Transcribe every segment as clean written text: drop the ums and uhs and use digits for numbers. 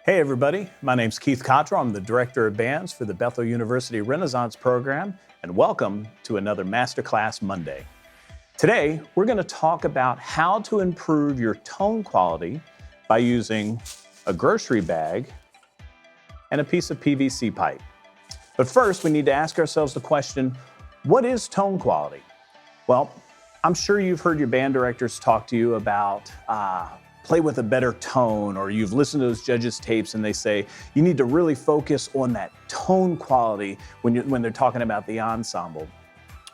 Hey everybody, my name's Keith Cottrell. I'm the Director of Bands for the Bethel University Renaissance Program, and welcome to another Masterclass Monday. Today, we're going to talk about how to improve your tone quality by using a grocery bag and a piece of PVC pipe. But first, we need to ask ourselves the question, what is tone quality? Well, I'm sure you've heard your band directors talk to you about play with a better tone, or you've listened to those judges' tapes and they say you need to really focus on that tone quality when they're talking about the ensemble.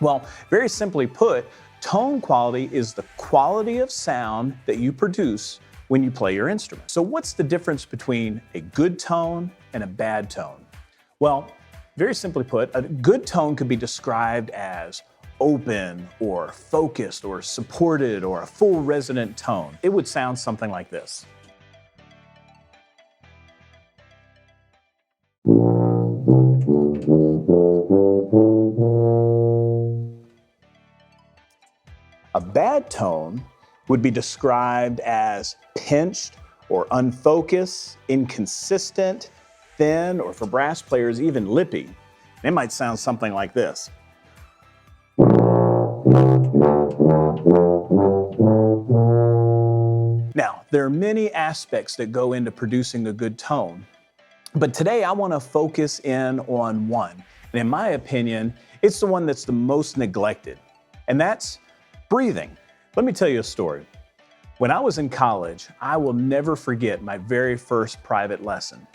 Well, very simply put, tone quality is the quality of sound that you produce when you play your instrument. So what's the difference between a good tone and a bad tone? Well, very simply put, a good tone could be described as open or focused or supported or a full resonant tone. It would sound something like this. A bad tone would be described as pinched or unfocused, inconsistent, thin, or for brass players, even lippy. It might sound something like this. Now, there are many aspects that go into producing a good tone, but today I want to focus in on one. And in my opinion, it's the one that's the most neglected, and that's breathing. Let me tell you a story. When I was in college, I will never forget my very first private lesson.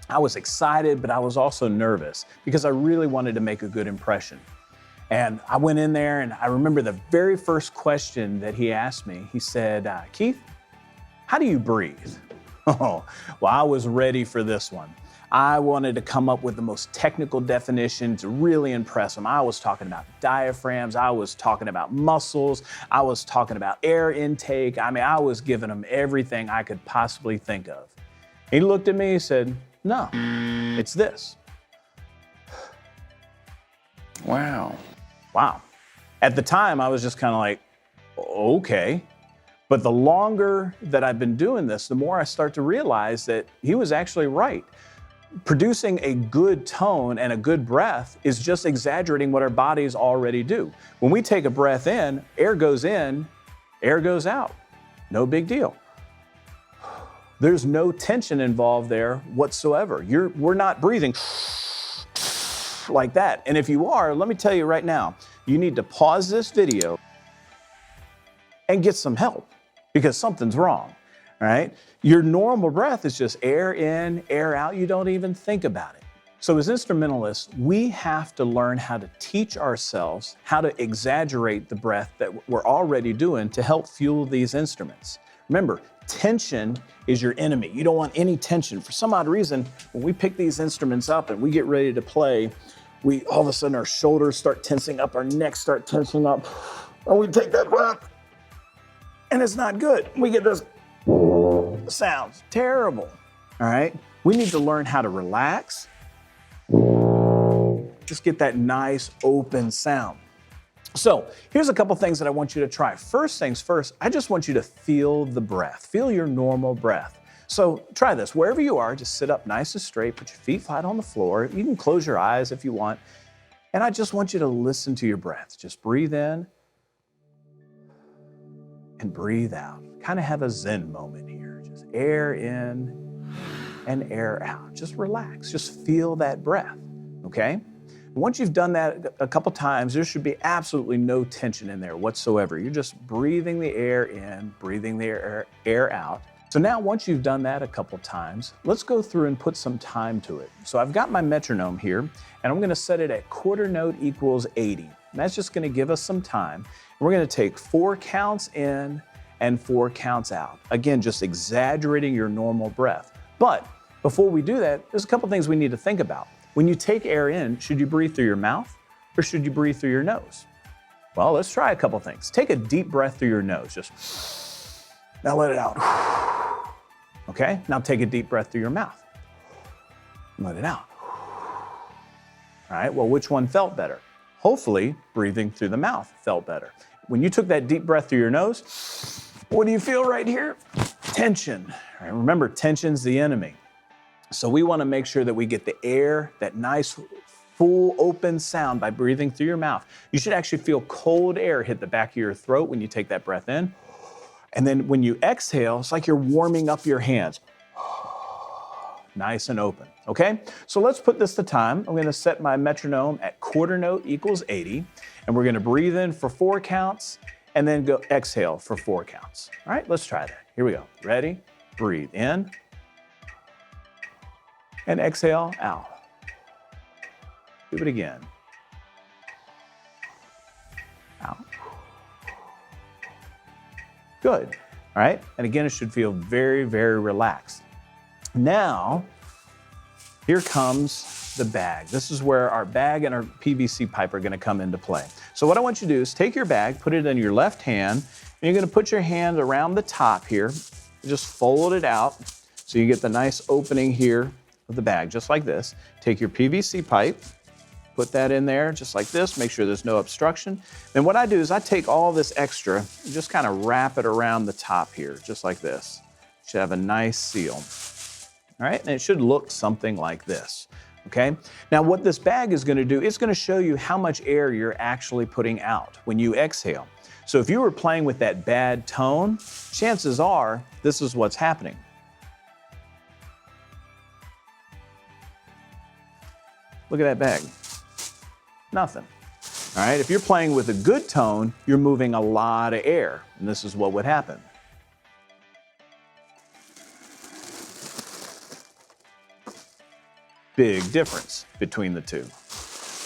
I was excited, but I was also nervous because I really wanted to make a good impression. And I went in there and I remember the very first question that he asked me. He said, Keith, how do you breathe? Oh, well, I was ready for this one. I wanted to come up with the most technical definition to really impress him. I was talking about diaphragms. I was talking about muscles. I was talking about air intake. I was giving him everything I could possibly think of. He looked at me and said, no, it's this. Wow. At the time, I was just kind of like, okay. But the longer that I've been doing this, the more I start to realize that he was actually right. Producing a good tone and a good breath is just exaggerating what our bodies already do. When we take a breath in, air goes out. No big deal. There's no tension involved there whatsoever. We're not breathing like that. And if you are, let me tell you right now, you need to pause this video and get some help because something's wrong, all right? Your normal breath is just air in, air out. You don't even think about it. So as instrumentalists, we have to learn how to teach ourselves how to exaggerate the breath that we're already doing to help fuel these instruments. Remember, tension is your enemy. You don't want any tension. For some odd reason, when we pick these instruments up and we get ready to play, all of a sudden our shoulders start tensing up, our necks start tensing up, and we take that breath, and it's not good. We get this sounds terrible, all right? We need to learn how to relax, just get that nice open sound. So here's a couple things that I want you to try. First things first, I just want you to feel the breath. Feel your normal breath. So try this. Wherever you are, just sit up nice and straight, put your feet flat on the floor. You can close your eyes if you want. And I just want you to listen to your breath. Just breathe in and breathe out. Kind of have a Zen moment here. Just air in and air out. Just relax. Just feel that breath, okay? Once you've done that a couple times, there should be absolutely no tension in there whatsoever. You're just breathing the air in, breathing the air out. So now once you've done that a couple times, let's go through and put some time to it. So I've got my metronome here, and I'm gonna set it at quarter note equals 80. And that's just gonna give us some time. And we're gonna take 4 counts in and 4 counts out. Again, just exaggerating your normal breath. But before we do that, there's a couple things we need to think about. When you take air in, should you breathe through your mouth or should you breathe through your nose? Well, let's try a couple things. Take a deep breath through your nose. Just now let it out. Okay, now take a deep breath through your mouth. Let it out. All right, well, which one felt better? Hopefully, breathing through the mouth felt better. When you took that deep breath through your nose, what do you feel right here? Tension. All right, remember, tension's the enemy. So we want to make sure that we get the air, that nice full open sound by breathing through your mouth. You should actually feel cold air hit the back of your throat when you take that breath in. And then when you exhale, it's like you're warming up your hands. Nice and open, okay? So let's put this to time. I'm gonna set my metronome at quarter note equals 80, and we're gonna breathe in for 4 counts, and then go exhale for 4 counts. All right, let's try that. Here we go. Ready? Breathe in, and exhale out. Do it again. Out. Good. All right, and again, it should feel very, very relaxed. Now, here comes the bag. This is where our bag and our PVC pipe are gonna come into play. So what I want you to do is take your bag, put it in your left hand, and you're gonna put your hand around the top here, just fold it out so you get the nice opening here of the bag, just like this. Take your PVC pipe, put that in there just like this, make sure there's no obstruction. Then what I do is I take all this extra and just kind of wrap it around the top here, just like this. Should have a nice seal. All right, and it should look something like this, okay? Now what this bag is gonna do, it's gonna show you how much air you're actually putting out when you exhale. So if you were playing with that bad tone, chances are this is what's happening. Look at that bag, nothing. All right, if you're playing with a good tone, you're moving a lot of air, and this is what would happen. Big difference between the two,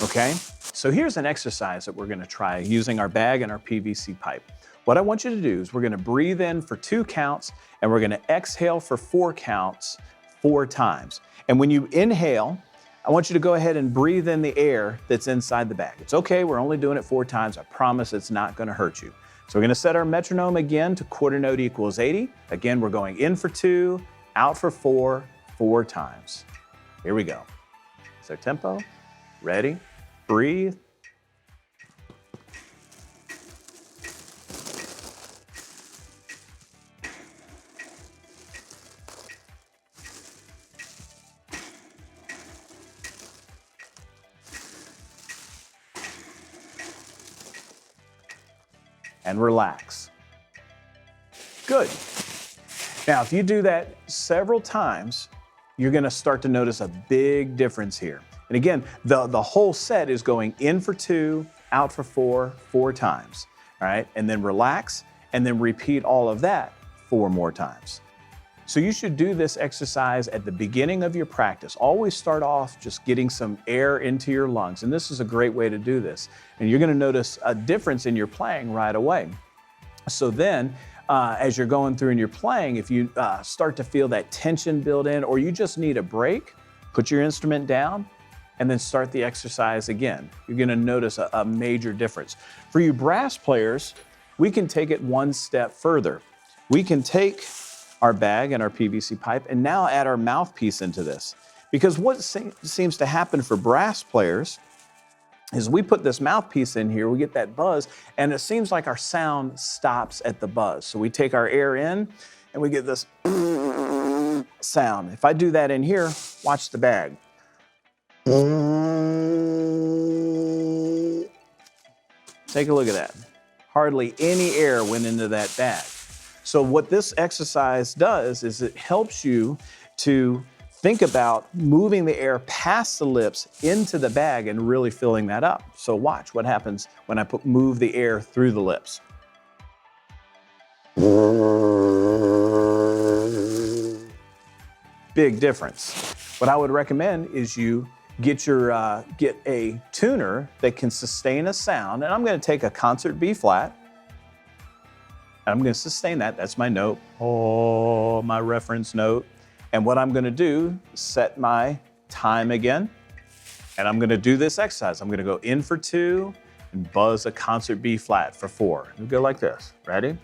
okay? So here's an exercise that we're gonna try using our bag and our PVC pipe. What I want you to do is we're gonna breathe in for 2 counts and we're gonna exhale for 4 counts 4 times. And when you inhale, I want you to go ahead and breathe in the air that's inside the bag. It's okay, we're only doing it 4 times. I promise it's not gonna hurt you. So we're gonna set our metronome again to quarter note equals 80. Again, we're going in for 2, out for 4, 4 times. Here we go. It's our tempo. Ready? Breathe. And relax. Good. Now, if you do that several times, you're gonna start to notice a big difference here. And again, the whole set is going in for 2, out for 4, 4 times, all right? And then relax, and then repeat all of that 4 more times. So you should do this exercise at the beginning of your practice. Always start off just getting some air into your lungs, and this is a great way to do this. And you're gonna notice a difference in your playing right away. So then, as you're going through and you're playing, if you start to feel that tension build in or you just need a break, put your instrument down and then start the exercise again. You're gonna notice a major difference. For you brass players, we can take it one step further. We can take our bag and our PVC pipe and now add our mouthpiece into this. Because what seems to happen for brass players is we put this mouthpiece in here, we get that buzz, and it seems like our sound stops at the buzz. So we take our air in, and we get this sound. If I do that in here, watch the bag. Take a look at that. Hardly any air went into that bag. So what this exercise does is it helps you to think about moving the air past the lips into the bag and really filling that up. So watch what happens when I move the air through the lips. Big difference. What I would recommend is you get a tuner that can sustain a sound, and I'm gonna take a concert B flat, and I'm gonna sustain that, that's my note, oh, my reference note. And what I'm gonna do, set my time again, and I'm gonna do this exercise. I'm gonna go in for 2 and buzz a concert B flat for 4. And go like this, ready?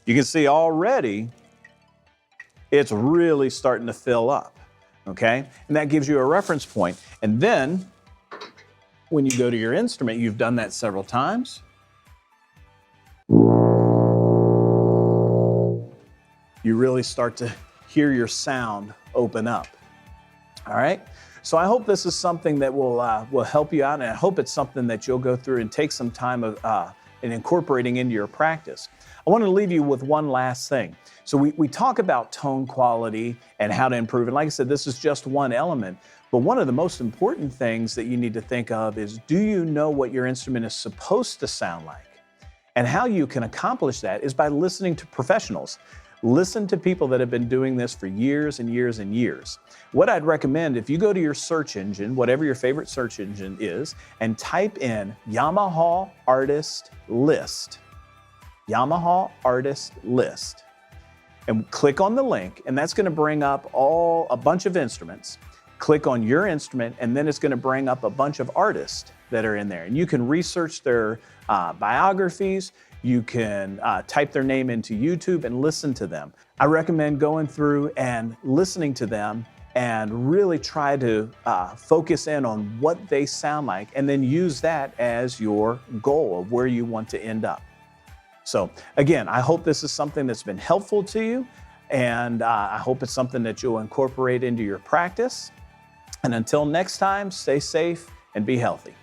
You can see already, it's really starting to fill up, okay? And that gives you a reference point. And then, when you go to your instrument, you've done that several times, you really start to hear your sound open up. All right. So I hope this is something that will help you out, and I hope it's something that you'll go through and take some time in incorporating into your practice. I want to leave you with one last thing. So we talk about tone quality and how to improve. And like I said, this is just one element. But one of the most important things that you need to think of is, do you know what your instrument is supposed to sound like? And how you can accomplish that is by listening to professionals. Listen to people that have been doing this for years and years and years. What I'd recommend, if you go to your search engine, whatever your favorite search engine is, and type in Yamaha Artist List, Yamaha Artist List, and click on the link, and that's going to bring up a bunch of instruments. Click on your instrument, and then it's going to bring up a bunch of artists that are in there. And you can research their biographies. You can type their name into YouTube and listen to them. I recommend going through and listening to them and really try to focus in on what they sound like, and then use that as your goal of where you want to end up. So again, I hope this is something that's been helpful to you, and I hope it's something that you'll incorporate into your practice. And until next time, stay safe and be healthy.